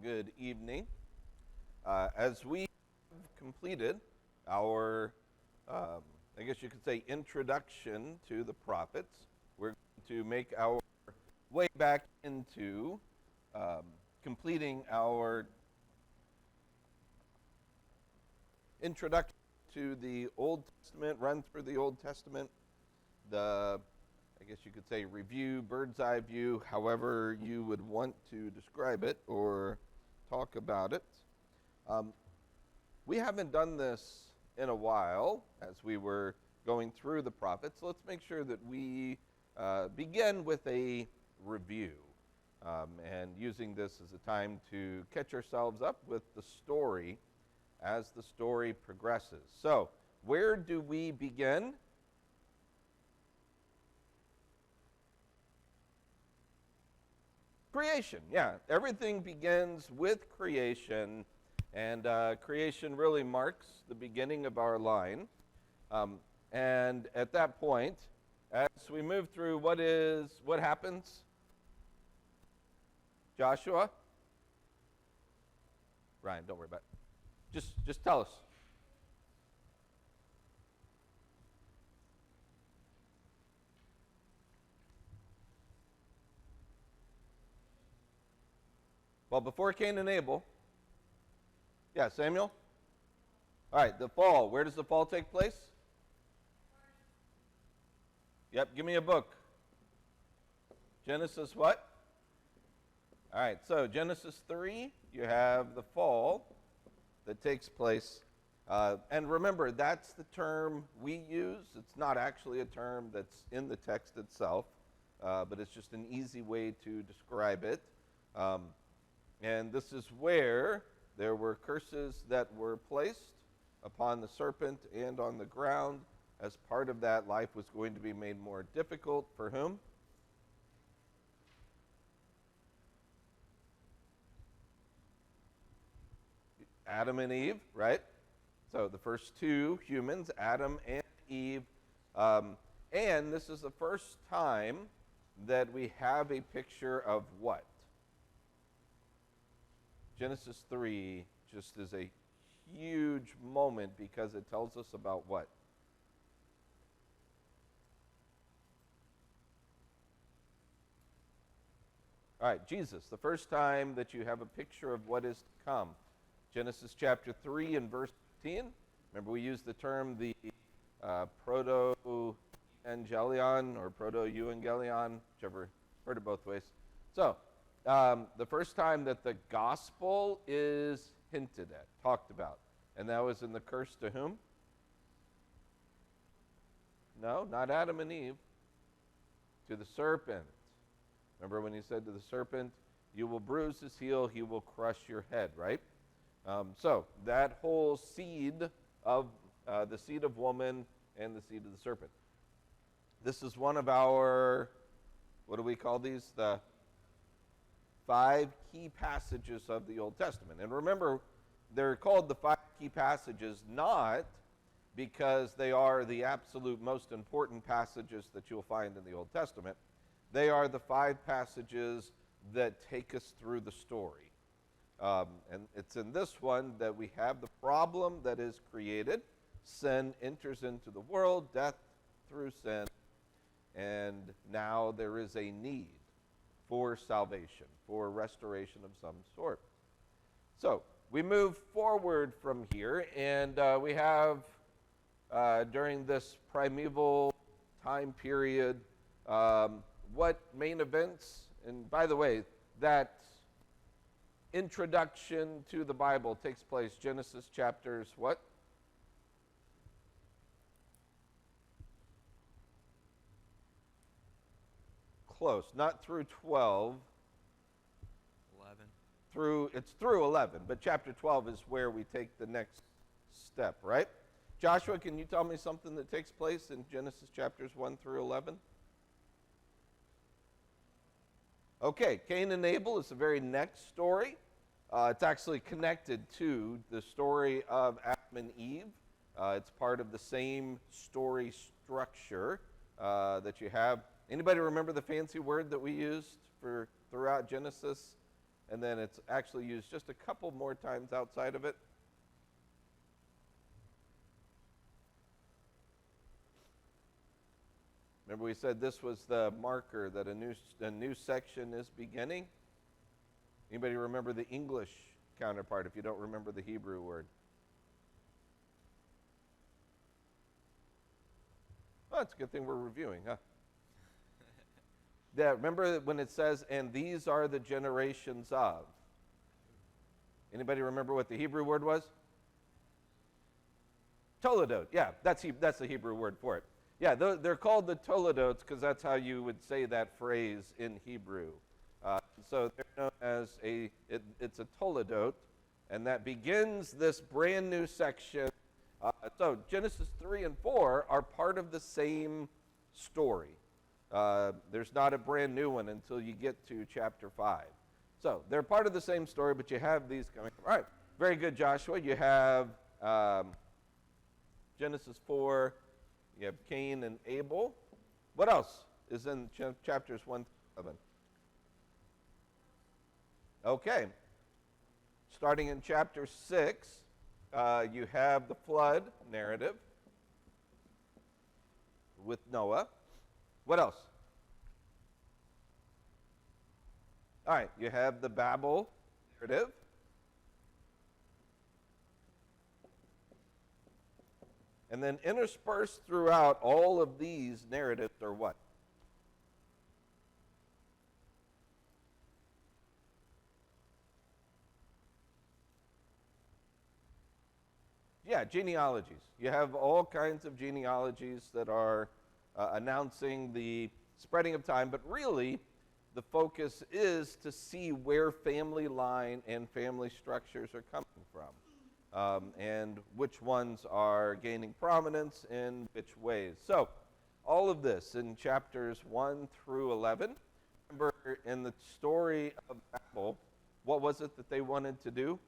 good evening. As we have completed our, I guess you could say, introduction to the prophets, we're going to make our way back into completing our introduction to the Old Testament, run through the Old Testament, I guess you could say review, bird's eye view, however you would want to describe it or talk about it. We haven't done this in a while as we were going through the prophets. So let's make sure that we begin with a review and using this as a time to catch ourselves up with the story as the story progresses. So where do we begin? Creation, yeah. Everything begins with creation, and creation really marks the beginning of our line. And at that point, as we move through, what happens? Joshua? Ryan, don't worry about it. Just tell us. Well, before Cain and Abel, yeah, Samuel? All right, the fall. Where does the fall take place? Yep, give me a book. Genesis what? All right, so Genesis 3, you have the fall that takes place. And remember, that's the term we use. It's not actually a term that's in the text itself, but it's just an easy way to describe it. And this is where there were curses that were placed upon the serpent and on the ground. As part of that, life was going to be made more difficult for whom? Adam and Eve, right? So the first two humans, Adam and Eve. And this is the first time that we have a picture of what? Genesis 3 just is a huge moment because it tells us about what? All right, Jesus, the first time that you have a picture of what is to come. Genesis chapter 3 and verse 15. Remember, we used the term the proto-evangelion or proto-evangelion, whichever, heard it both ways. So, the first time that the gospel is hinted at, talked about, and that was in the curse to whom? No, not Adam and Eve. To the serpent. Remember when he said to the serpent, you will bruise his heel, he will crush your head, right? So that whole seed of the seed of woman and the seed of the serpent. This is one of our, what do we call these? The 5 key passages of the Old Testament. And remember, they're called the 5 key passages not because they are the absolute most important passages that you'll find in the Old Testament. They are the 5 passages that take us through the story. And it's in this one that we have the problem that is created. Sin enters into the world, death through sin, and now there is a need for salvation, for restoration of some sort. So we move forward from here, and we have, during this primeval time period, what main events, and by the way, that introduction to the Bible takes place, Genesis chapters what? Close, not through 12. 11. It's through 11, but chapter 12 is where we take the next step, right? Joshua, can you tell me something that takes place in Genesis chapters 1 through 11? Okay, Cain and Abel is the very next story. It's actually connected to the story of Adam and Eve. It's part of the same story structure that you have. Anybody remember the fancy word that we used for throughout Genesis? and then it's actually used just a couple more times outside of it. Remember we said this was the marker that a new section is beginning? Anybody remember the English counterpart if you don't remember the Hebrew word? Oh, it's a good thing we're reviewing, huh? Yeah, remember when it says, and these are the generations of? Anybody remember what the Hebrew word was? Toledot. Yeah, that's the Hebrew word for it. Yeah, they're called the Toledotes because that's how you would say that phrase in Hebrew. So they're known as it's a Toledot, and that begins this brand new section. So Genesis 3 and 4 are part of the same story. There's not a brand new one until you get to chapter 5. So they're part of the same story, but you have these coming. All right, very good, Joshua. You have Genesis 4, you have Cain and Abel. What else is in chapters 1 through 11? Okay. Starting in chapter 6, you have the flood narrative with Noah. What else? All right, you have the Babel narrative. And then interspersed throughout all of these narratives are what? Yeah, genealogies. You have all kinds of genealogies that are announcing the spreading of time, but really the focus is to see where family line and family structures are coming from, and which ones are gaining prominence in which ways. So all of this in chapters 1 through 11. Remember, in the story of Babel, what was it that they wanted to do?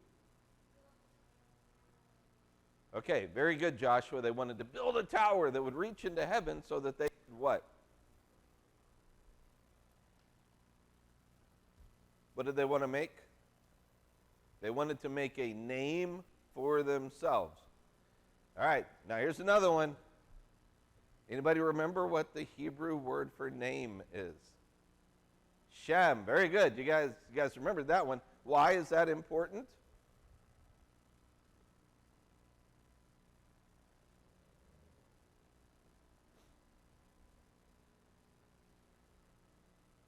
Okay, very good, Joshua. They wanted to build a tower that would reach into heaven so that they could what? What did they want to make? They wanted to make a name for themselves. All right, now here's another one. Anybody remember what the Hebrew word for name is? Shem. Very good. You guys remembered that one. Why is that important?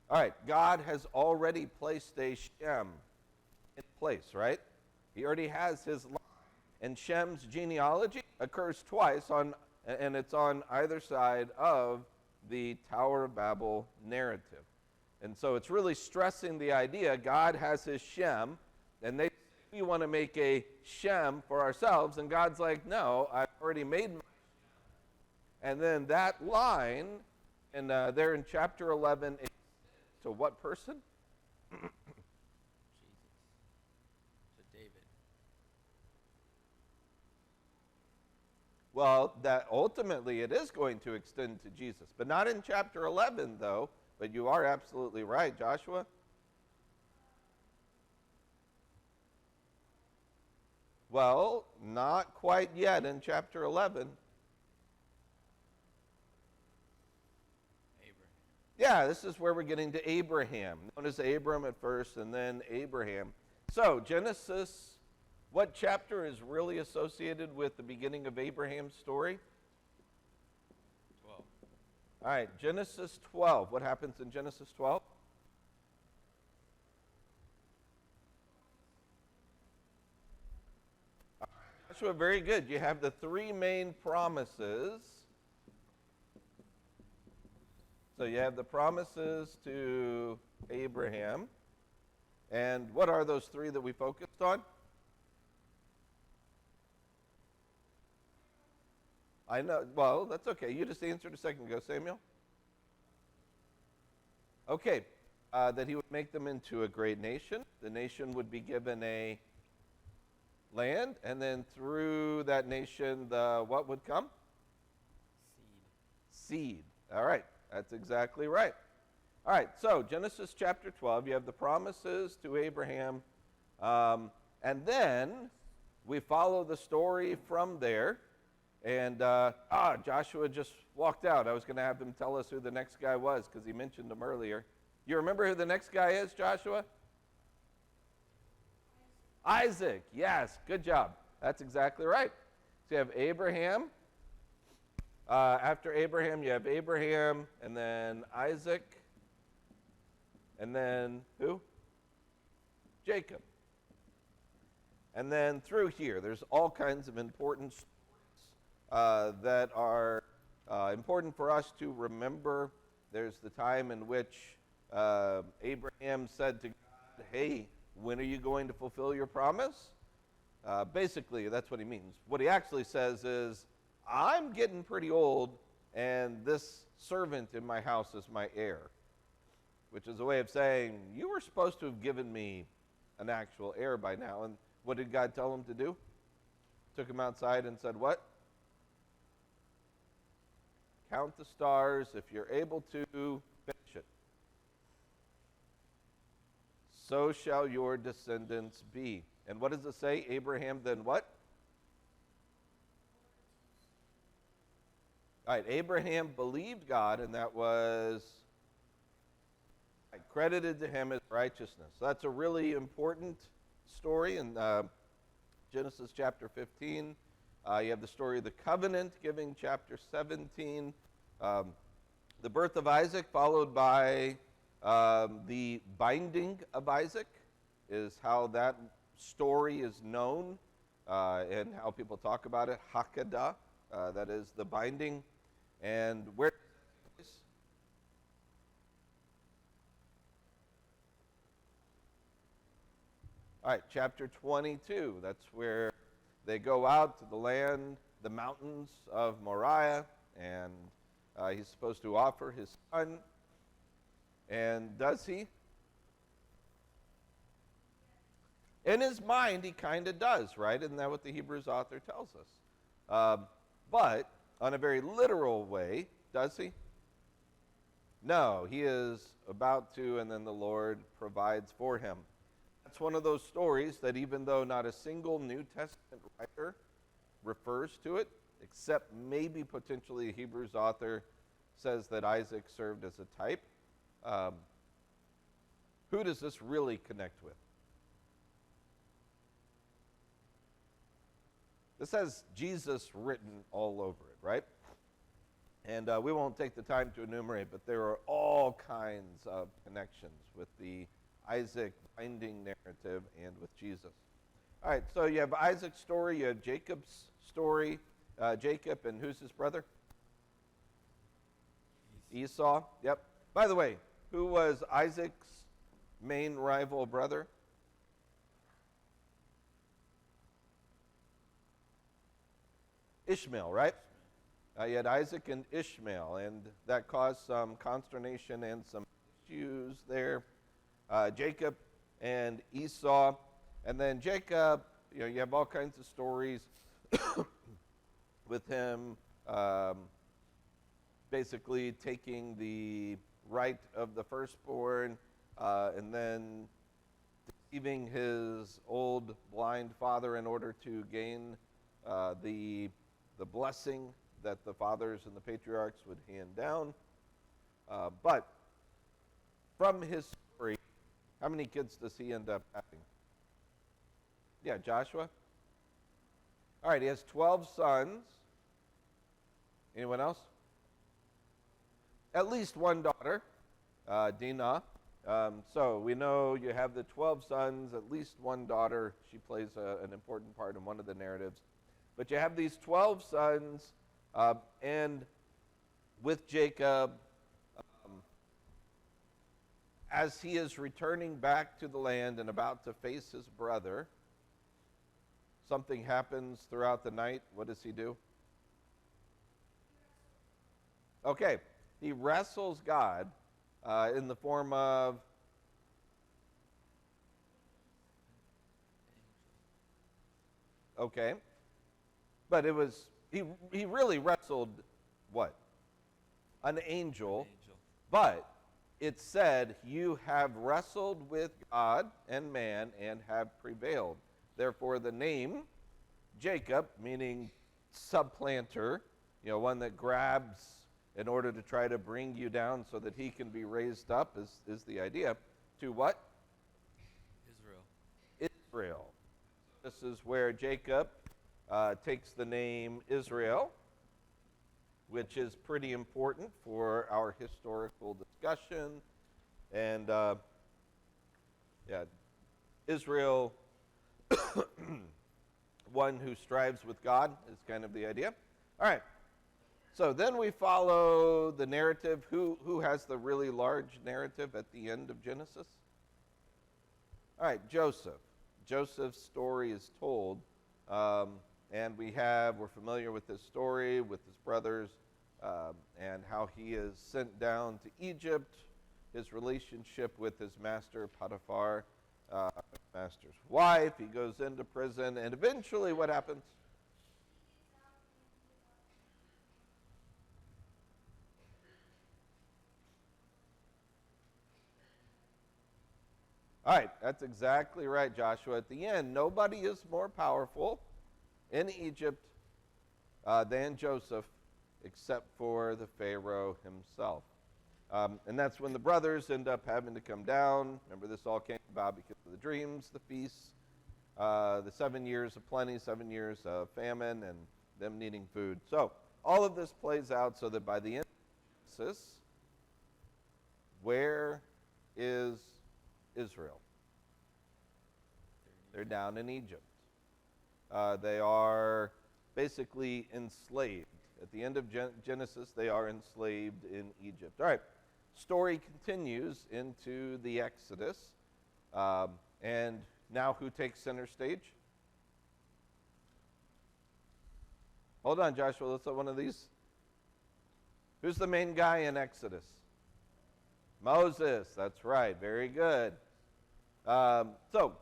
All right, God has already placed a Shem in place, right? He already has his line. And Shem's genealogy occurs twice, and it's on either side of the Tower of Babel narrative. And so it's really stressing the idea God has his Shem, and we want to make a Shem for ourselves, and God's like, no, I've already made my Shem. And then that line, and there in chapter 11, to what person? Jesus. To David. Well, that ultimately it is going to extend to Jesus, but not in chapter 11, though. But you are absolutely right, Joshua. Well, not quite yet in chapter 11. Yeah, this is where we're getting to Abraham. Known as Abram at first and then Abraham. So, Genesis, what chapter is really associated with the beginning of Abraham's story? 12. All right, Genesis 12. What happens in Genesis 12? Joshua, very good. You have the three main promises. So you have the promises to Abraham. And what are those three that we focused on? I know. Well, that's okay. You just answered a second ago, Samuel. Okay. That he would make them into a great nation. The nation would be given a land. And then through that nation, what would come? Seed. Seed. All right. That's exactly right. All right, so Genesis chapter 12, you have the promises to Abraham, and then we follow the story from there. And Joshua just walked out. I was going to have him tell us who the next guy was because he mentioned him earlier. You remember who the next guy is, Joshua? Isaac. Yes, good job. That's exactly right. So you have Abraham. After Abraham, you have Abraham, and then Isaac, and then who? Jacob. And then through here, there's all kinds of important stories that are important for us to remember. There's the time in which Abraham said to God, hey, when are you going to fulfill your promise? Basically, that's what he means. What he actually says is, I'm getting pretty old, and this servant in my house is my heir, which is a way of saying, you were supposed to have given me an actual heir by now. And what did God tell him to do? Took him outside and said, what? Count the stars. If you're able to, finish it. So shall your descendants be. And what does it say? Abraham then what? All right, Abraham believed God, and that was credited to him as righteousness. So that's a really important story in Genesis chapter 15. You have the story of the covenant giving chapter 17. The birth of Isaac followed by the binding of Isaac is how that story is known and how people talk about it. Hakadah, that is the binding. And where does that take place? All right, chapter 22. That's where they go out to the land, the mountains of Moriah, and he's supposed to offer his son. And does he? In his mind, he kind of does, right? Isn't that what the Hebrews author tells us? But on a very literal way, does he? No, he is about to, and then the Lord provides for him. That's one of those stories that even though not a single New Testament writer refers to it, except maybe potentially a Hebrews author says that Isaac served as a type, who does this really connect with? This has Jesus written all over it, right? And we won't take the time to enumerate, but there are all kinds of connections with the Isaac binding narrative and with Jesus. All right, so you have Isaac's story, you have Jacob's story. Jacob, and who's his brother? Esau. Yep. By the way, who was Isaac's main rival brother? Ishmael, right? You had Isaac and Ishmael, and that caused some consternation and some issues there. Jacob and Esau. And then Jacob, you have all kinds of stories with him basically taking the right of the firstborn and then deceiving his old blind father in order to gain the blessing that the fathers and the patriarchs would hand down. But from his story, how many kids does he end up having? Yeah, Joshua. All right, he has 12 sons. Anyone else? At least one daughter, Dinah. So we know you have the 12 sons, at least one daughter. She plays an important part in one of the narratives. But you have these 12 sons, and with Jacob, as he is returning back to the land and about to face his brother, something happens throughout the night. What does he do? Okay, he wrestles God in the form of okay, but it was he really wrestled what? An angel. But it said, "You have wrestled with God and man and have prevailed." Therefore, the name Jacob, meaning supplanter, one that grabs in order to try to bring you down so that he can be raised up, is the idea. To what? Israel. Israel. This is where Jacob takes the name Israel, which is pretty important for our historical discussion. And Israel, one who strives with God, is kind of the idea. All right. So then we follow the narrative. Who has the really large narrative at the end of Genesis? All right, Joseph. Joseph's story is told, and we're familiar with his story with his brothers, and how he is sent down to Egypt, his relationship with his master Potiphar, master's wife. He goes into prison, and eventually what happens? All right, that's exactly right, Joshua. At the end, nobody is more powerful in Egypt than Joseph, except for the Pharaoh himself. And that's when the brothers end up having to come down. Remember, this all came about because of the dreams, the feasts, the 7 years of plenty, 7 years of famine, and them needing food. So all of this plays out so that by the end of Genesis, where is Israel? They're down in Egypt. They are basically enslaved. At the end of Genesis, they are enslaved in Egypt. All right, story continues into the Exodus. And now who takes center stage? Hold on, Joshua, let's let one of these. Who's the main guy in Exodus? Moses, that's right, very good. So,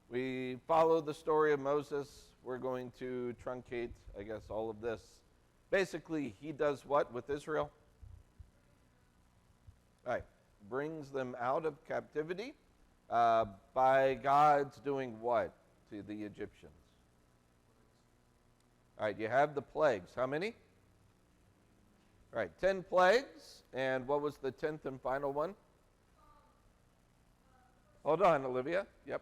we follow the story of Moses. We're going to truncate, I guess, all of this. Basically, he does what with Israel? All right, brings them out of captivity by God's doing what to the Egyptians? All right, you have the plagues. How many? All right, 10 plagues. And what was the 10th and final one? Hold on, Olivia. Yep.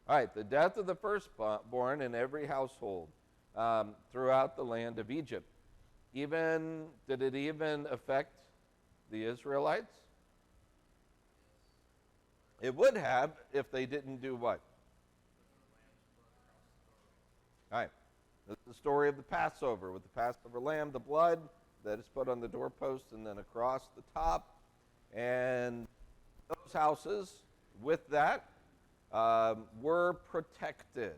All right, the death of the firstborn in every household throughout the land of Egypt. Did it even affect the Israelites? It would have if they didn't do what? All right. This is the story of the Passover with the Passover lamb, the blood that is put on the doorpost and then across the top. And those houses with that were protected.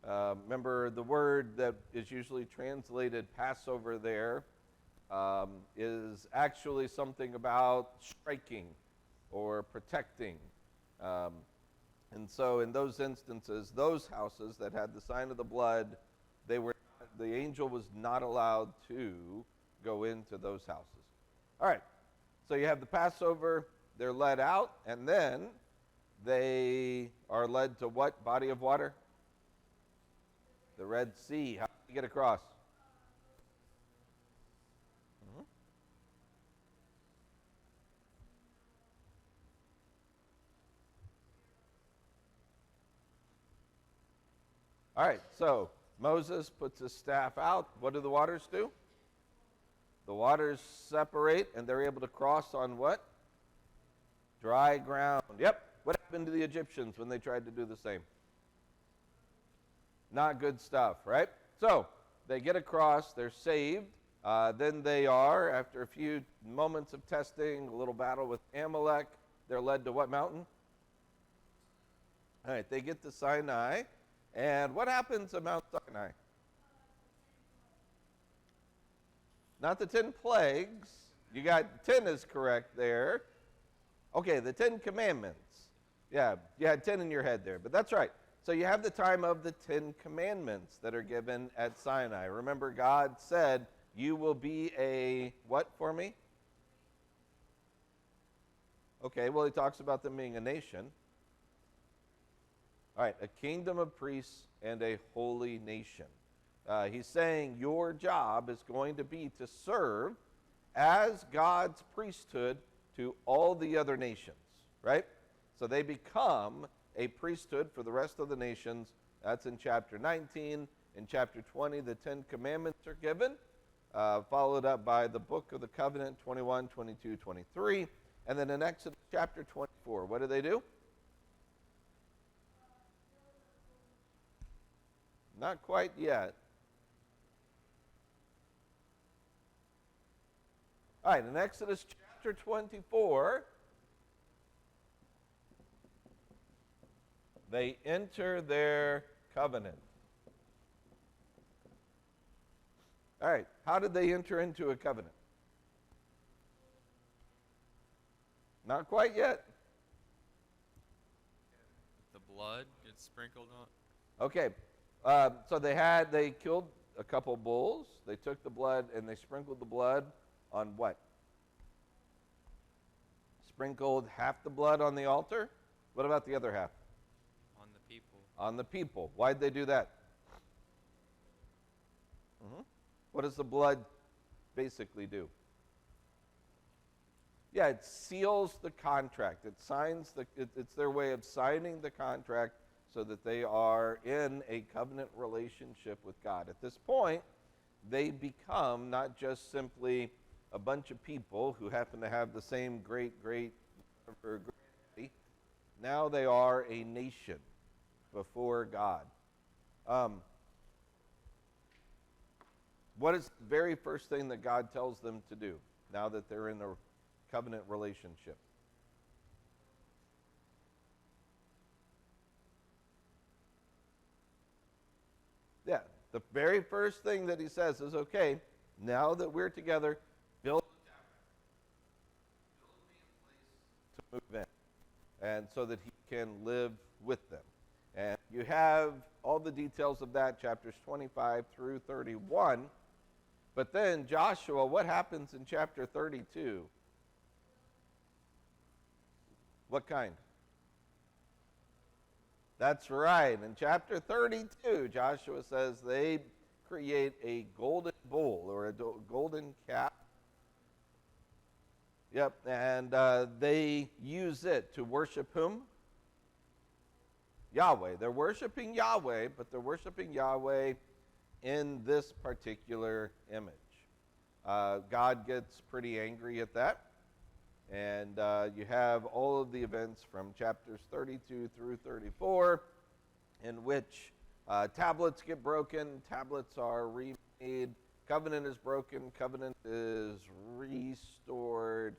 Remember, the word that is usually translated Passover there is actually something about striking or protecting. And so in those instances, those houses that had the sign of the blood, the angel was not allowed to go into those houses. All right, so you have the Passover, they're led out, and then they are led to what body of water? The Red Sea. How do you get across? All right, so Moses puts his staff out. What do the waters do? The waters separate, and they're able to cross on what? Dry ground. Yep. What happened to the Egyptians when they tried to do the same? Not good stuff, right? So they get across, they're saved. Then they are, after a few moments of testing, a little battle with Amalek, they're led to what mountain? All right, they get to Sinai. And what happens at Mount Sinai? Not the 10 plagues. You got 10 is correct there. Okay, the 10 commandments. Yeah, you had 10 in your head there, but that's right. So you have the time of the 10 Commandments that are given at Sinai. Remember, God said, you will be a, what for me? Okay, well, he talks about them being a nation. All right, a kingdom of priests and a holy nation. He's saying your job is going to be to serve as God's priesthood to all the other nations, right? So they become a priesthood for the rest of the nations. That's in chapter 19. In chapter 20, the 10 Commandments are given, followed up by the Book of the Covenant, 21, 22, 23. And then in Exodus chapter 24, what do? Not quite yet. All right, in Exodus chapter 24, they enter their covenant. All right, how did they enter into a covenant? Not quite yet. The blood gets sprinkled on. Okay, so they killed a couple bulls. They took the blood and they sprinkled the blood on what? Sprinkled half the blood on the altar. What about the other half? On the people. On the people. Why'd they do that? What does the blood basically do? Yeah, it seals the contract. It's their way of signing the contract so that they are in a covenant relationship with God. At this point, they become not just simply a bunch of people who happen to have the same great granddaddy. Now they are a nation before God. What is the very first thing that God tells them to do now that they're in a covenant relationship? Yeah, the very first thing that he says is, okay, now that we're together, build a tabernacle. Build me a place to move in, and so that he can live with them. And you have all the details of that, chapters 25 through 31. But then Joshua, what happens in chapter 32? What kind? That's right. In chapter 32, Joshua says they create a golden bull or a golden calf. Yep, and they use it to worship whom? Yahweh. They're worshiping Yahweh, but they're worshiping Yahweh in this particular image. God gets pretty angry at that. And you have all of the events from chapters 32 through 34 in which tablets get broken, tablets are remade, covenant is broken, covenant is restored.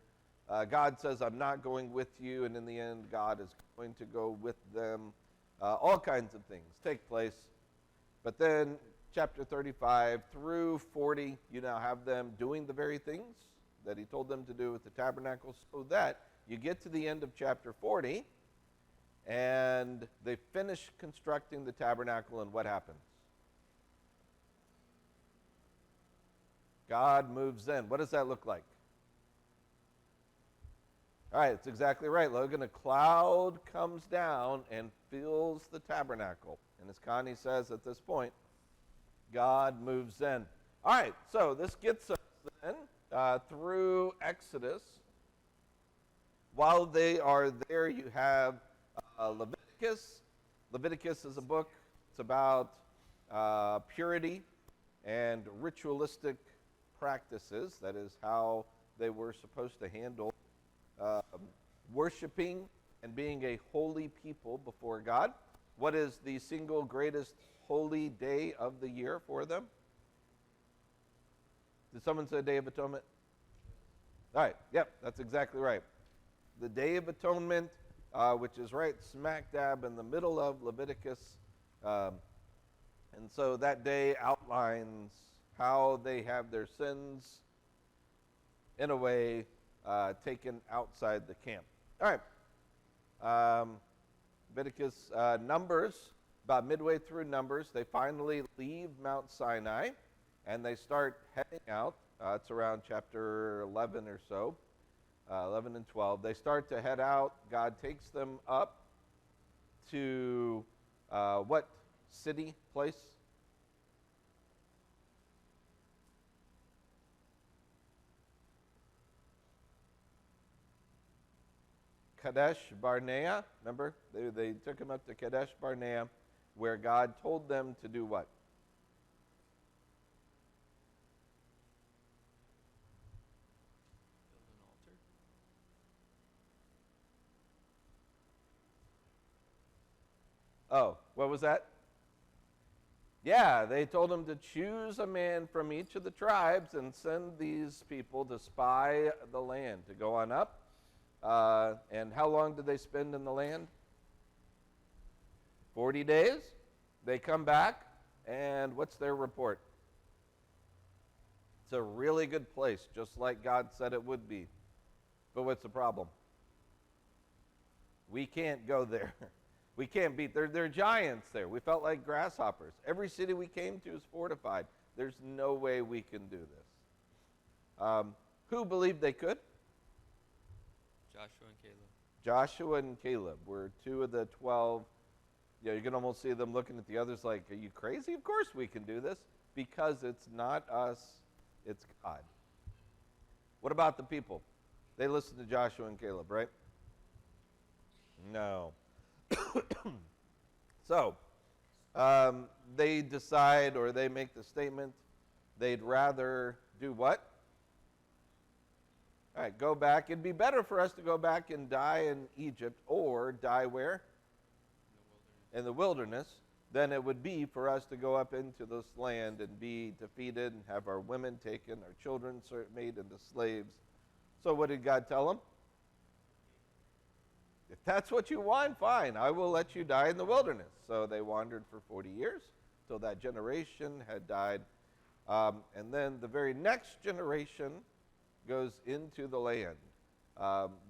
God says, I'm not going with you, and in the end, God is going to go with them. All kinds of things take place. But then chapter 35 through 40, you now have them doing the very things that he told them to do with the tabernacle, so that you get to the end of chapter 40, and they finish constructing the tabernacle, and what happens? God moves in. What does that look like? All right, it's exactly right, Logan. A cloud comes down and fills the tabernacle. And as Connie says at this point, God moves in. All right, so this gets us then through Exodus. While they are there, you have Leviticus. Leviticus is a book. It's about purity and ritualistic practices. That is how they were supposed to handle worshiping and being a holy people before God. What is the single greatest holy day of the year for them? Did someone say Day of Atonement? All right, yep, that's exactly right. The Day of Atonement, which is right smack dab in the middle of Leviticus. And so that day outlines how they have their sins, in a way, taken outside the camp. All right. Leviticus, Numbers about midway through Numbers, they finally leave Mount Sinai, and they start heading out. It's around chapter 11 or so, 11 and 12. They start to head out. God takes them up to what city, place? Kadesh Barnea. Remember? They took him up to Kadesh Barnea, where God told them to do what? Build an altar. Oh, what was that? Yeah, they told him to choose a man from each of the tribes and send these people to spy the land, to go on up. And how long did they spend in the land? 40 days. They come back, and what's their report? It's a really good place, just like God said it would be. But what's the problem? We can't go there. We can't beat. There are giants there. We felt like grasshoppers. Every city we came to is fortified. There's no way we can do this. Who believed they could? Joshua and Caleb. Joshua and Caleb were two of the 12. You know, you can almost see them looking at the others like, are you crazy? Of course we can do this, because it's not us, it's God. What about the people? They listened to Joshua and Caleb, right? No. So, they decide, or they make the statement, they'd rather do what? All right, go back. It'd be better for us to go back and die in Egypt, or die where? In the wilderness, than it would be for us to go up into this land and be defeated and have our women taken, our children made into slaves. So what did God tell them? If that's what you want, fine. I will let you die in the wilderness. So they wandered for 40 years till that generation had died. And then the very next generation goes into the land.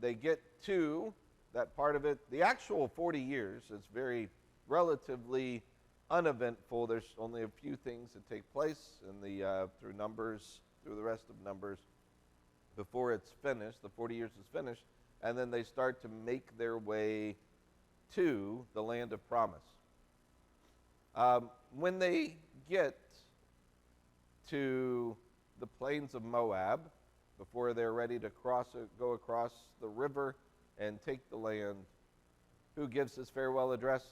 They get to that part of it. The actual 40 years is very relatively uneventful. There's only a few things that take place in the through Numbers, through the rest of Numbers, before it's finished. The 40 years is finished, and then they start to make their way to the land of promise. When they get to the plains of Moab, before they're ready to go across the river and take the land, who gives his farewell address?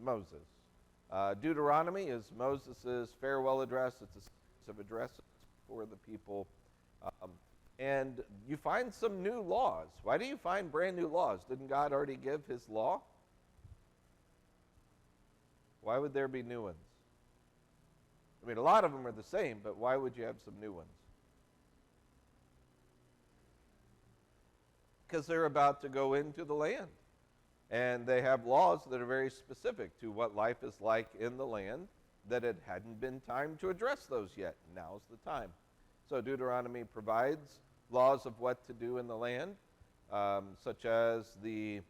Moses. Deuteronomy is Moses' farewell address. It's a series of addresses for the people. And you find some new laws. Why do you find brand new laws? Didn't God already give his law? Why would there be new ones? I mean, a lot of them are the same, but why would you have some new ones? Because they're about to go into the land. And they have laws that are very specific to what life is like in the land, that it hadn't been time to address those yet. Now's the time. So Deuteronomy provides laws of what to do in the land, such as the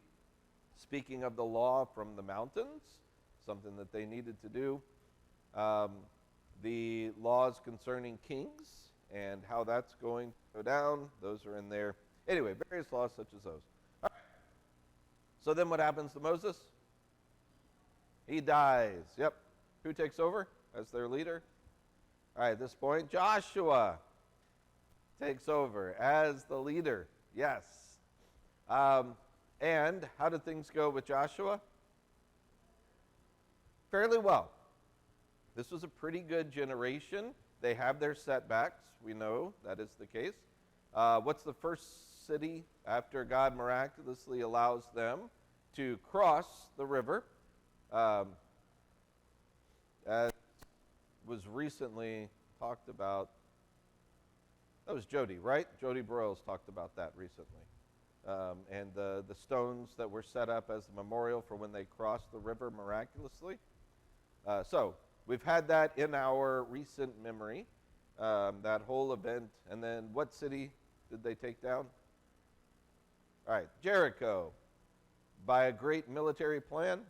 speaking of the law from the mountains, something that they needed to do. The laws concerning kings and how that's going to go down, those are in there. Anyway, various laws such as those. All right. So then what happens to Moses? He dies. Yep. Who takes over as their leader? All right, at this point, Joshua takes over as the leader. Yes. And how did things go with Joshua? Fairly well. This was a pretty good generation. They have their setbacks. We know that is the case. What's the first city after God miraculously allows them to cross the river? As was recently talked about. That was Jody, right? Jody Broyles talked about that recently. And the stones that were set up as a memorial for when they crossed the river miraculously. So we've had that in our recent memory, that whole event. And then what city did they take down? All right, Jericho. by a great military plan?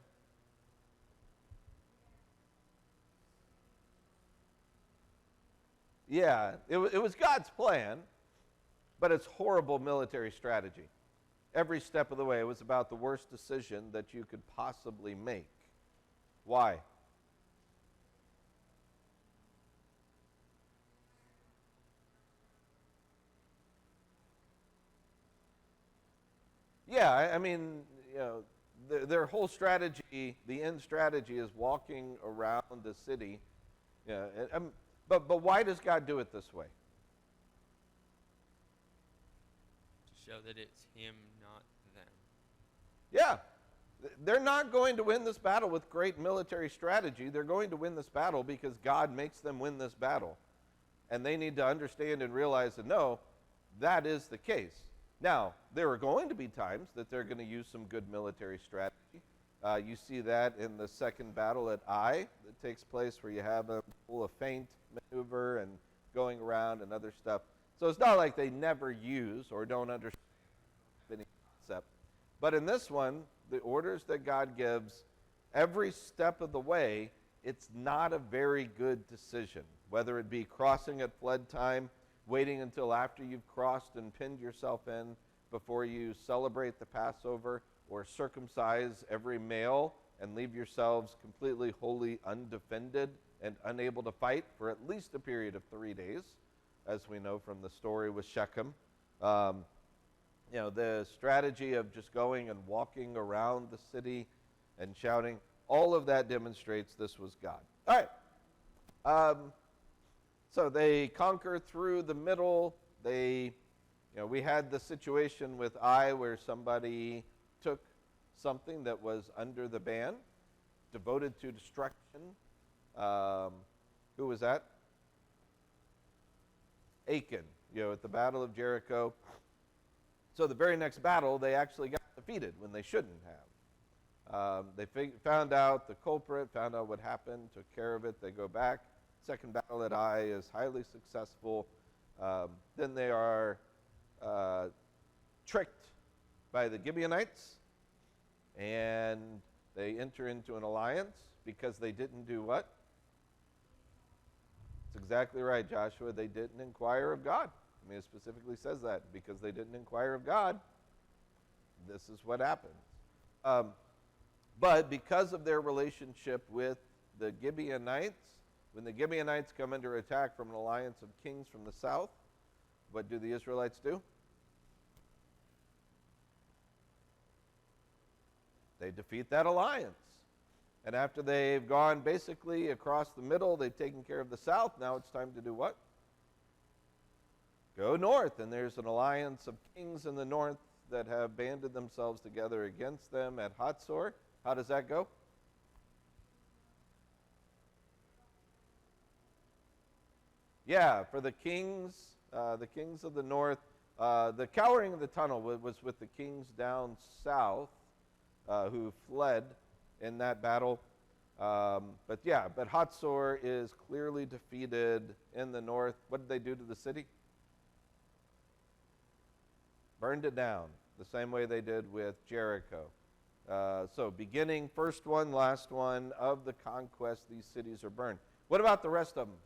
Yeah, it was God's plan, but it's horrible military strategy. Every step of the way, it was about the worst decision that you could possibly make. Why? Yeah, I mean, you know, their whole strategy, the end strategy is walking around the city. Yeah, but why does God do it this way? to show that it's him, not them. Yeah, they're not going to win this battle with great military strategy. They're going to win this battle because God makes them win this battle. And they need to understand and realize and know that is the case. Now, there are going to be times that they're going to use some good military strategy. You see that in the second battle at Ai that takes place where you have a full of feint maneuver and going around and other stuff. So it's not like they never use or don't understand any concept. But in this one, the orders that God gives, every step of the way, it's not a very good decision. Whether it be crossing at flood time, waiting until after you've crossed and pinned yourself in before you celebrate the Passover, or circumcise every male and leave yourselves completely wholly undefended and unable to fight for at least a period of 3 days, as we know from the story with Shechem. The strategy of just going and walking around the city and shouting, all of that demonstrates this was God. All right. So they conquer through the middle. We had the situation with Ai where somebody took something that was under the ban, devoted to destruction. Who was that? Achan, at the Battle of Jericho. So the very next battle, they actually got defeated when they shouldn't have. They found out the culprit, found out what happened, took care of it. They go back. Second battle at Ai is highly successful. Then they are tricked by the Gibeonites, and they enter into an alliance because they didn't do what? It's exactly right, Joshua. They didn't inquire of God. I mean, it specifically says that. Because they didn't inquire of God, this is what happens. But because of their relationship with the Gibeonites, when the Gibeonites come under attack from an alliance of kings from the south, what do the Israelites do? They defeat that alliance. And after they've gone basically across the middle, they've taken care of the south, now it's time to do what? Go north. And there's an alliance of kings in the north that have banded themselves together against them at Hatzor. How does that go? Yeah, for the kings of the north, the cowering of the tunnel was with the kings down south who fled in that battle. But Hatzor is clearly defeated in the north. What did they do to the city? Burned it down, the same way they did with Jericho. So beginning, first one, last one of the conquest, these cities are burned. What about the rest of them?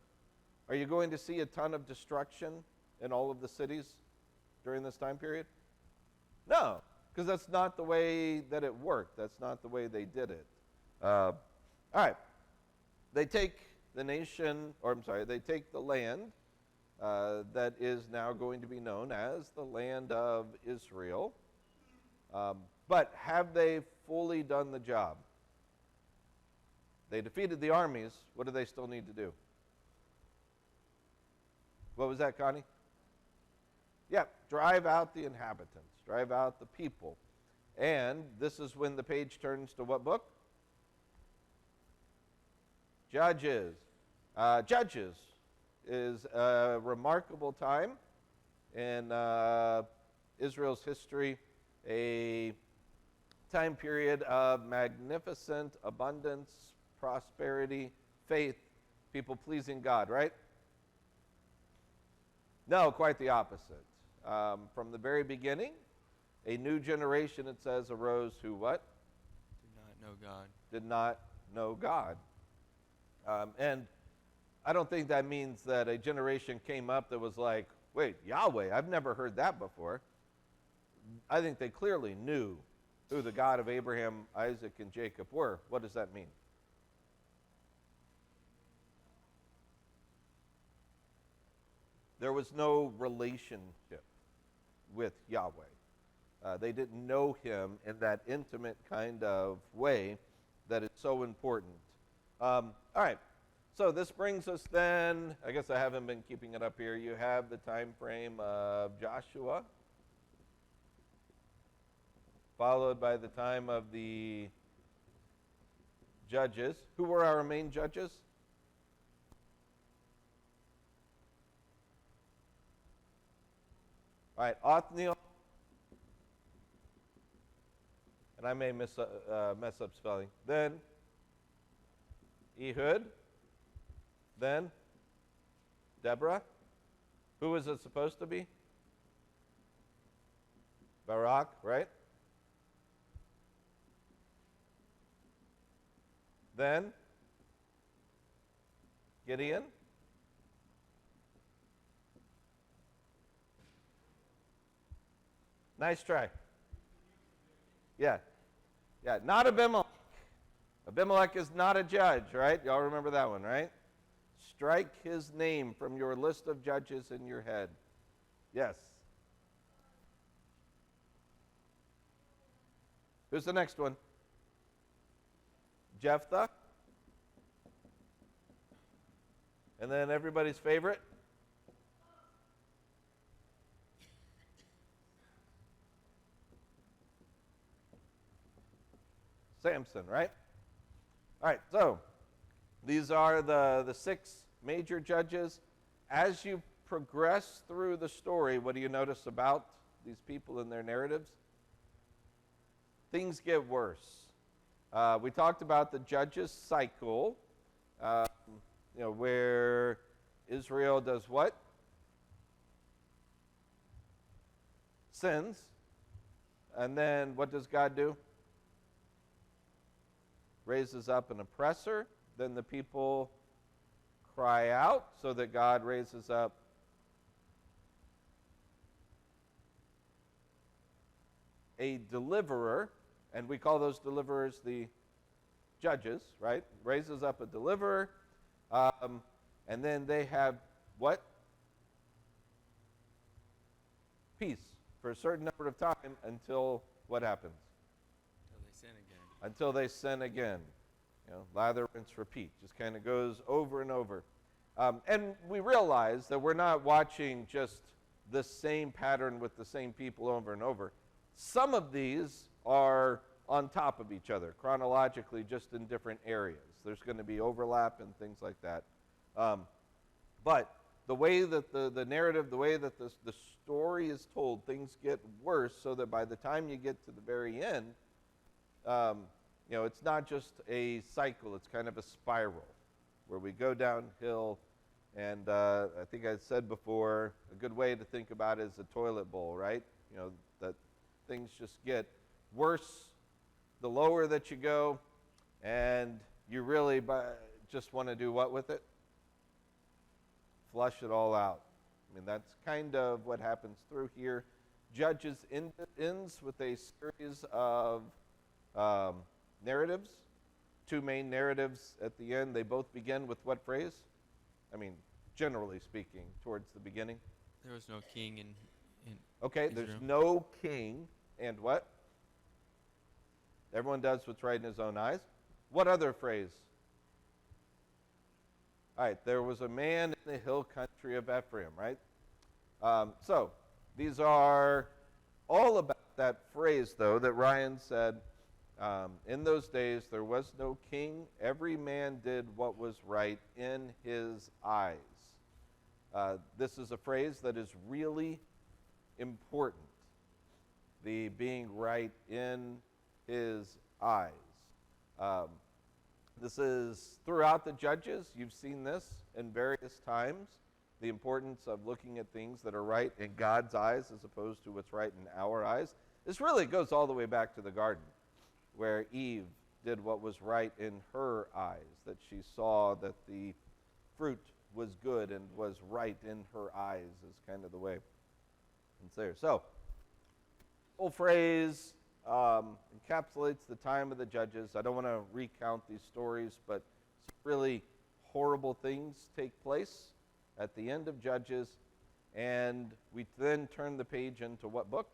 Are you going to see a ton of destruction in all of the cities during this time period? No, because that's not the way that it worked. That's not the way they did it. All right. They take the nation, they take the land that is now going to be known as the land of Israel. But have they fully done the job? They defeated the armies. What do they still need to do? What was that, Connie? Yeah, drive out the inhabitants, drive out the people. And this is when the page turns to what book? Judges. Judges is a remarkable time in Israel's history, a time period of magnificent abundance, prosperity, faith, people pleasing God, right? No, quite the opposite. From the very beginning, A new generation, it says, arose who what? Did not know God. Did not know God. And I don't think that means that a generation came up that was like, wait, Yahweh, I've never heard that before. I think they clearly knew who the God of Abraham, Isaac, and Jacob were. What does that mean? There was no relationship with Yahweh. They didn't know him in that intimate kind of way that is so important. All right, so this brings us then, I guess I haven't been keeping it up here. You have the time frame of Joshua, followed by the time of the judges. Who were our main judges? All right, Othniel. And I may mess up spelling. Then Ehud. Then Deborah. Who was it supposed to be? Barak, right? Then Gideon. Nice try. Yeah. Yeah, not Abimelech. Abimelech is not a judge, right? Y'all remember that one, right? Strike his name from your list of judges in your head. Yes. Who's the next one? Jephthah. And then everybody's favorite? Samson, right? All right, so these are the 6 major judges. As you progress through the story, what do you notice about these people and their narratives? Things get worse. We talked about the judges cycle, where Israel does what? Sins. And then what does God do? Raises up an oppressor. Then the people cry out so that God raises up a deliverer, and we call those deliverers the judges, right? Raises up a deliverer, and then they have what? Peace for a certain number of time until what happens? Until they sin again. Until they sin again. Lather, rinse, repeat. Just kind of goes over and over. And we realize that we're not watching just the same pattern with the same people over and over. Some of these are on top of each other, chronologically, just in different areas. There's going to be overlap and things like that. But the way that the narrative, the way that the story is told, things get worse so that by the time you get to the very end, it's not just a cycle, it's kind of a spiral where we go downhill. And I think I said before, a good way to think about it is a toilet bowl, right? That things just get worse the lower that you go, and you really just want to do what with it? Flush it all out. I mean, that's kind of what happens through here. Judges ends with a series of narratives, 2 main narratives at the end. They both begin with what phrase? I mean, generally speaking, towards the beginning. There was no king in Okay, Israel. There's no king, and what? Everyone does what's right in his own eyes. What other phrase? All right, there was a man in the hill country of Ephraim, right? So these are all about that phrase, though, that Ryan said, in those days there was no king. Every man did what was right in his eyes. This is a phrase that is really important. The being right in his eyes. This is throughout the Judges. You've seen this in various times. The importance of looking at things that are right in God's eyes as opposed to what's right in our eyes. This really goes all the way back to the garden, where Eve did what was right in her eyes, that she saw that the fruit was good and was right in her eyes, is kind of the way it's there. So, whole phrase encapsulates the time of the judges. I don't want to recount these stories, but some really horrible things take place at the end of Judges, and we then turn the page into what book?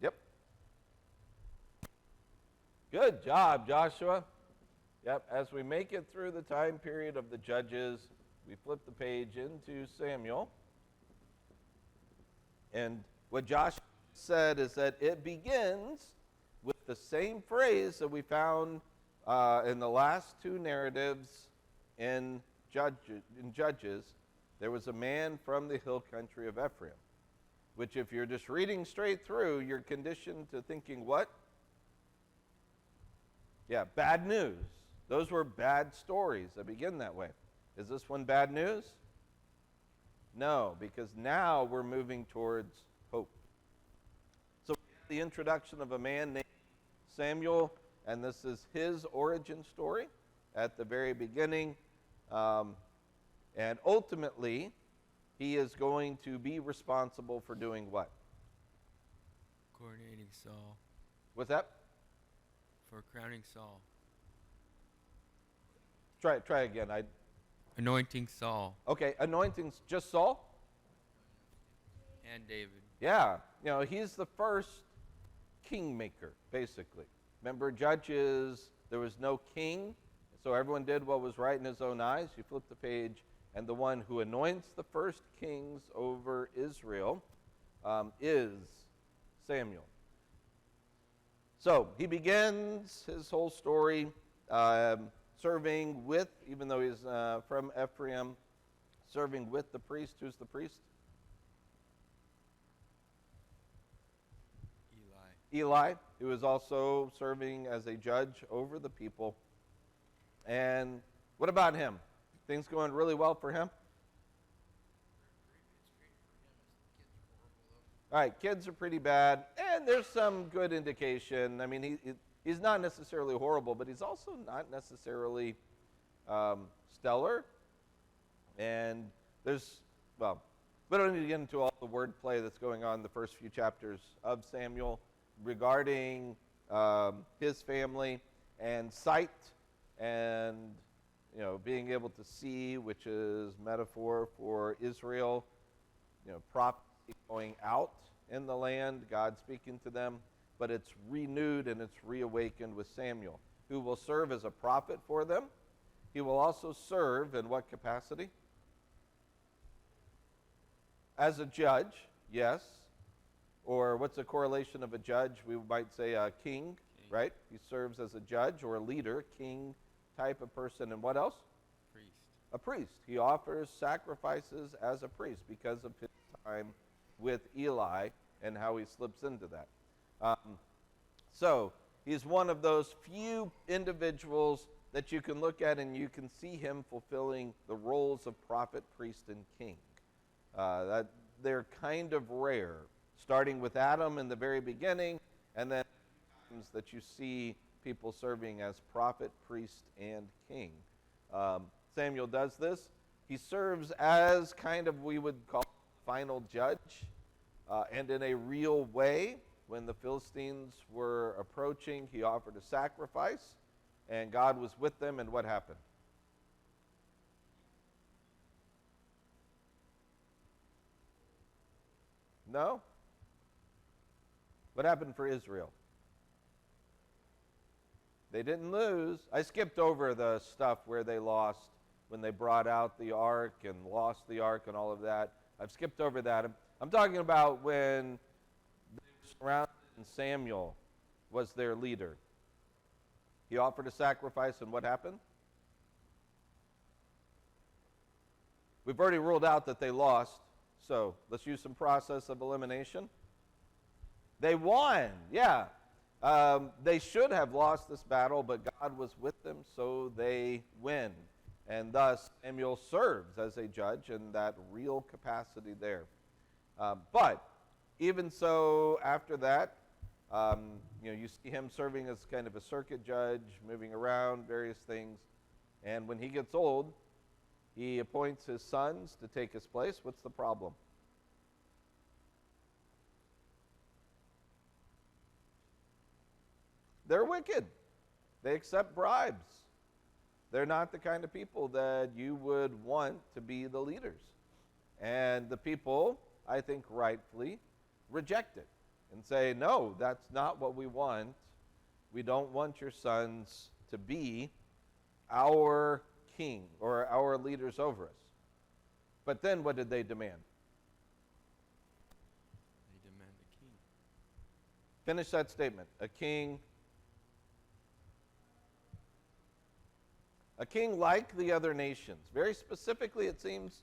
Yep. Good job, Joshua. Yep, as we make it through the time period of the Judges, we flip the page into Samuel. And what Joshua said is that it begins with the same phrase that we found in the last two narratives in Judges. There was a man from the hill country of Ephraim, which if you're just reading straight through, you're conditioned to thinking what? Yeah, bad news. Those were bad stories that begin that way. Is this one bad news? No, because now we're moving towards hope. So the introduction of a man named Samuel, and this is his origin story at the very beginning. And ultimately, he is going to be responsible for doing what? Coordinating Saul. What's that? For crowning Saul. Try again. Anointing Saul. Okay, anointing just Saul? And David. Yeah, he's the first kingmaker, basically. Remember, Judges, there was no king, so everyone did what was right in his own eyes. You flip the page, and the one who anoints the first kings over Israel is Samuel. So he begins his whole story serving with, even though he's from Ephraim, serving with the priest. Who's the priest? Eli, who was also serving as a judge over the people. And what about him? Things going really well for him? All right, kids are pretty bad, and there's some good indication. I mean, he's not necessarily horrible, but he's also not necessarily stellar. And there's, well, we don't need to get into all the wordplay that's going on in the first few chapters of Samuel regarding his family and sight and being able to see, which is metaphor for Israel, prophecy going out in the land, God speaking to them, but it's renewed and it's reawakened with Samuel, who will serve as a prophet for them. He will also serve in what capacity? As a judge, yes. Or what's the correlation of a judge? We might say a king, right? He serves as a judge or a leader, king type of person. And what else? Priest. A priest. He offers sacrifices as a priest because of his time with Eli and how he slips into that. So he's one of those few individuals that you can look at and you can see him fulfilling the roles of prophet, priest, and king. That they're kind of rare, starting with Adam in the very beginning, and then times that you see people serving as prophet, priest, and king. Samuel does this. He serves as kind of, we would call, final judge, and in a real way. When the Philistines were approaching, he offered a sacrifice, and God was with them, and what happened? No? What happened for Israel? They didn't lose. I skipped over the stuff where they lost when they brought out the ark and lost the ark and all of that. I've skipped over that. I'm talking about when they were surrounded and Samuel was their leader. He offered a sacrifice, and what happened? We've already ruled out that they lost, so let's use some process of elimination. They won, yeah. They should have lost this battle, but God was with them, so they win. And thus, Samuel serves as a judge in that real capacity there. But even so, after that, you see him serving as kind of a circuit judge, moving around, various things. And when he gets old, he appoints his sons to take his place. What's the problem? They're wicked. They accept bribes. They're not the kind of people that you would want to be the leaders. And the people, I think rightfully, reject it and say, no, that's not what we want. We don't want your sons to be our king or our leaders over us. But then what did they demand? They demand a king. Finish that statement. A king like the other nations. Very specifically, it seems,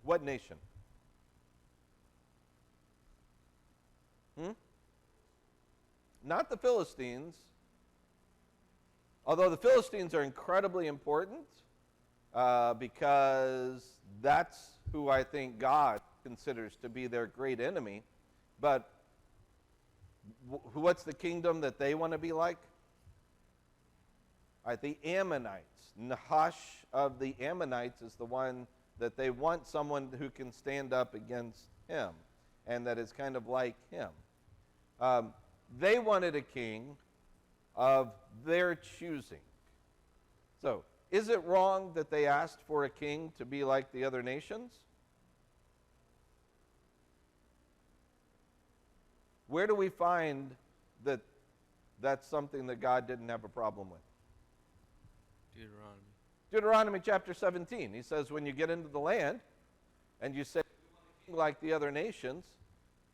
what nation? Not the Philistines, although the Philistines are incredibly important because that's who I think God considers to be their great enemy. But what's the kingdom that they want to be like? The Ammonites. Nahash of the Ammonites is the one that they want, someone who can stand up against him and that is kind of like him. They wanted a king of their choosing. So, is it wrong that they asked for a king to be like the other nations? Where do we find that that's something that God didn't have a problem with? Deuteronomy chapter 17. He says, when you get into the land and you say, we want a king like the other nations,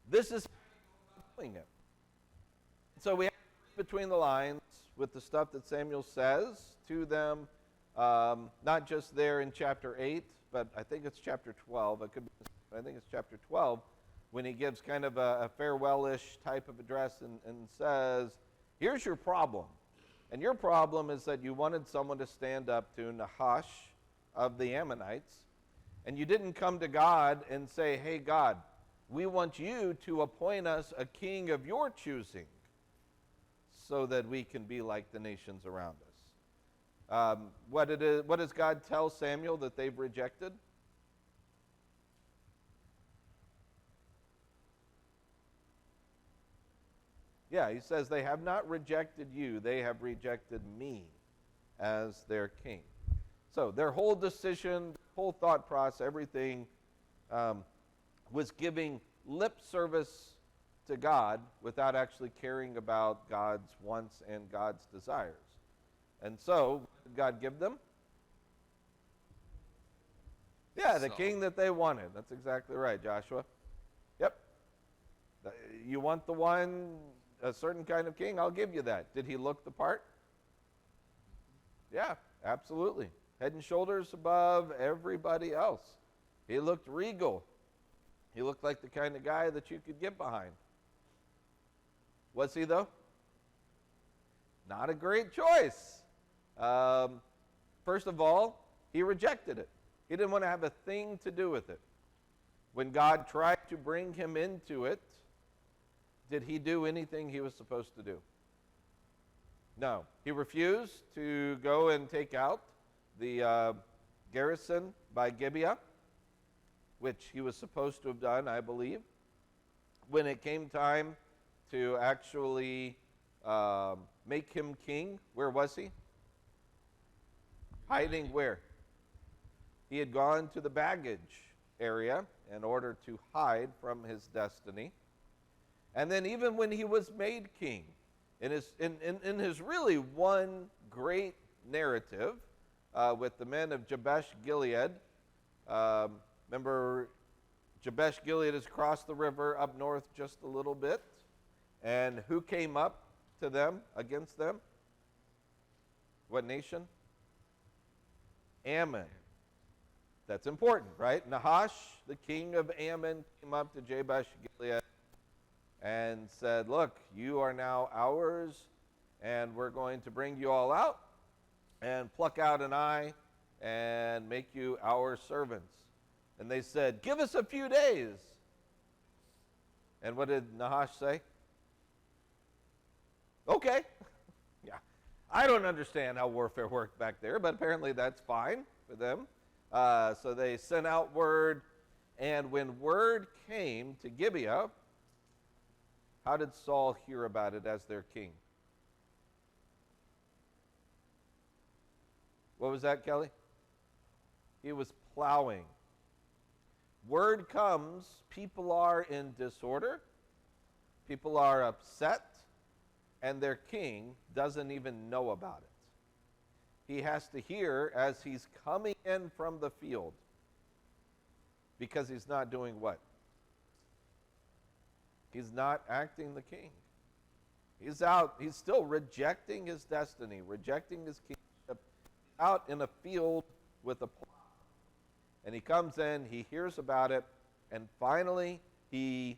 this is how you go about doing it. So we have to read between the lines with the stuff that Samuel says to them, not just there in chapter 8, but I think it's chapter 12. I think it's chapter 12, when he gives kind of a farewell-ish type of address and says, here's your problem. And your problem is that you wanted someone to stand up to Nahash of the Ammonites, and you didn't come to God and say, hey, God, we want you to appoint us a king of your choosing so that we can be like the nations around us. What does God tell Samuel that they've rejected? Yeah, he says, they have not rejected you, they have rejected me as their king. So their whole decision, whole thought process, everything was giving lip service to God without actually caring about God's wants and God's desires. And so, what did God give them? Yeah, the king that they wanted. That's exactly right, Joshua. Yep. You want the one, a certain kind of king? I'll give you that. Did he look the part? Yeah, absolutely. Head and shoulders above everybody else. He looked regal. He looked like the kind of guy that you could get behind. Was he, though? Not a great choice. First of all, he rejected it. He didn't want to have a thing to do with it. When God tried to bring him into it, did he do anything he was supposed to do? No. He refused to go and take out the garrison by Gibeah, which he was supposed to have done, I believe. When it came time to actually make him king, where was he? Hiding where? He had gone to the baggage area in order to hide from his destiny. And then even when he was made king, in his really one great narrative with the men of Jabesh Gilead, remember Jabesh Gilead is across the river up north just a little bit. And who came up to them, against them? What nation? Ammon. That's important, right? Nahash, the king of Ammon, came up to Jabesh Gilead and said, look, you are now ours, and we're going to bring you all out and pluck out an eye and make you our servants. And they said, give us a few days. And what did Nahash say? Okay. Yeah. I don't understand how warfare worked back there, but apparently that's fine for them. So they sent out word, and when word came to Gibeah, how did Saul hear about it as their king? What was that, Kelly? He was plowing. Word comes, people are in disorder, people are upset, and their king doesn't even know about it. He has to hear as he's coming in from the field, because he's not doing what? He's not acting the king. He's out, he's still rejecting his destiny, rejecting his kingship, out in a field with a plow. And he comes in, he hears about it, and finally he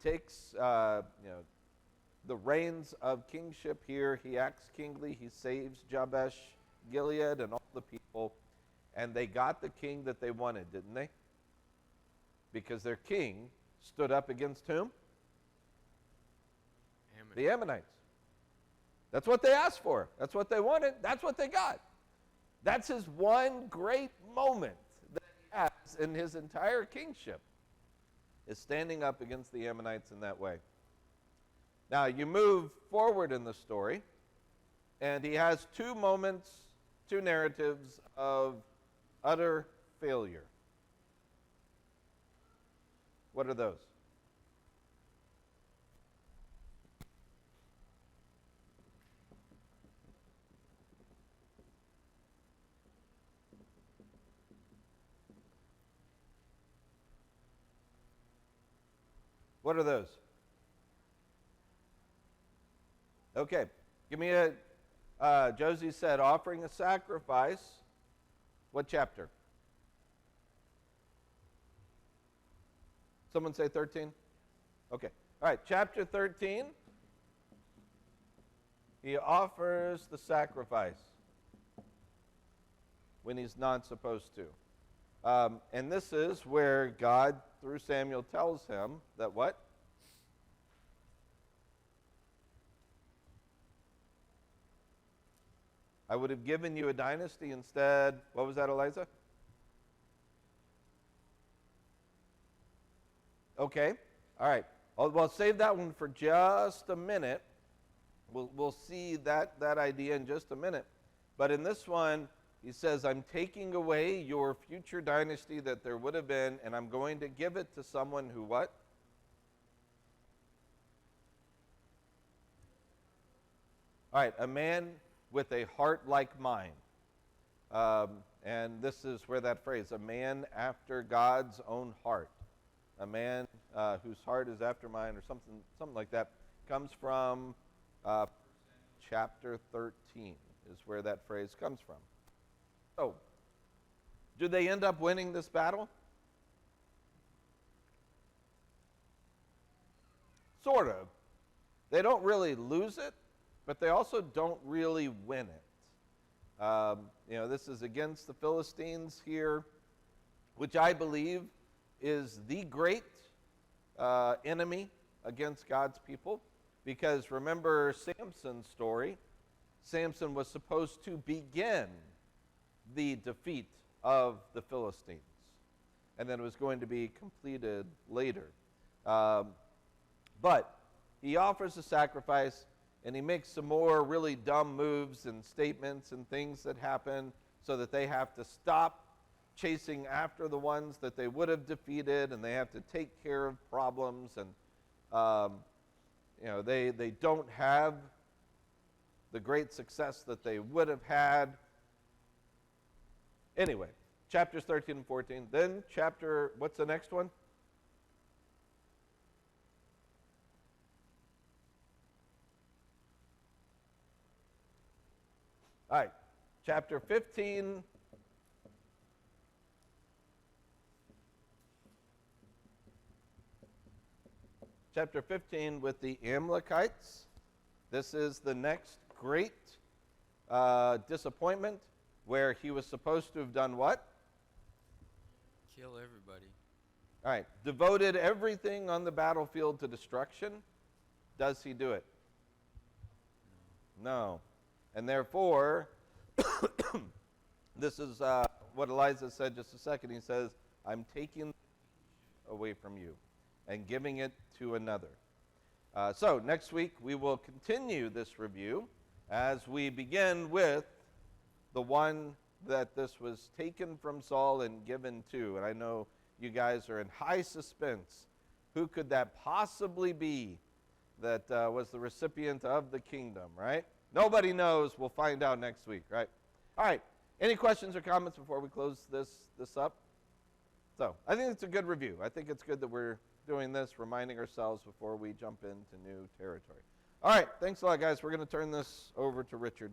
takes the reins of kingship here. He acts kingly. He saves Jabesh, Gilead, and all the people. And they got the king that they wanted, didn't they? Because their king stood up against whom? The Ammonites. That's what they asked for. That's what they wanted. That's what they got. That's his one great moment that he has in his entire kingship, is standing up against the Ammonites in that way. Now, you move forward in the story, and he has two moments, two narratives of utter failure. What are those? What are those? Okay, give me Josie said, offering a sacrifice. What chapter? Someone say 13? Okay, all right, chapter 13. He offers the sacrifice when he's not supposed to. And this is where God, through Samuel, tells him that what? I would have given you a dynasty instead. What was that, Eliza? Okay, all right. Well, save that one for just a minute. We'll see that idea in just a minute. But in this one, he says, I'm taking away your future dynasty that there would have been, and I'm going to give it to someone who what? All right, a man with a heart like mine. And this is where that phrase, a man after God's own heart, a man whose heart is after mine, or something like that, comes from chapter 13 is where that phrase comes from. So, do they end up winning this battle? Sort of. They don't really lose it, but they also don't really win it. This is against the Philistines here, which I believe is the great enemy against God's people. Because remember Samson's story. Samson was supposed to begin the defeat of the Philistines, and then it was going to be completed later. But he offers a sacrifice, and he makes some more really dumb moves and statements and things that happen so that they have to stop chasing after the ones that they would have defeated, and they have to take care of problems, and they don't have the great success that they would have had. Anyway, chapters 13 and 14. Then what's the next one? All right, chapter 15. Chapter 15 with the Amalekites. This is the next great disappointment, where he was supposed to have done what? Kill everybody. All right. Devoted everything on the battlefield to destruction. Does he do it? No. And therefore, this is what Elijah said just a second. He says, I'm taking away from you and giving it to another. So next week we will continue this review as we begin with the one that this was taken from Saul and given to. And I know you guys are in high suspense. Who could that possibly be that was the recipient of the kingdom, right? Nobody knows. We'll find out next week, right? All right. Any questions or comments before we close this up? So I think it's a good review. I think it's good that we're doing this, reminding ourselves before we jump into new territory. All right. Thanks a lot, guys. We're going to turn this over to Richard.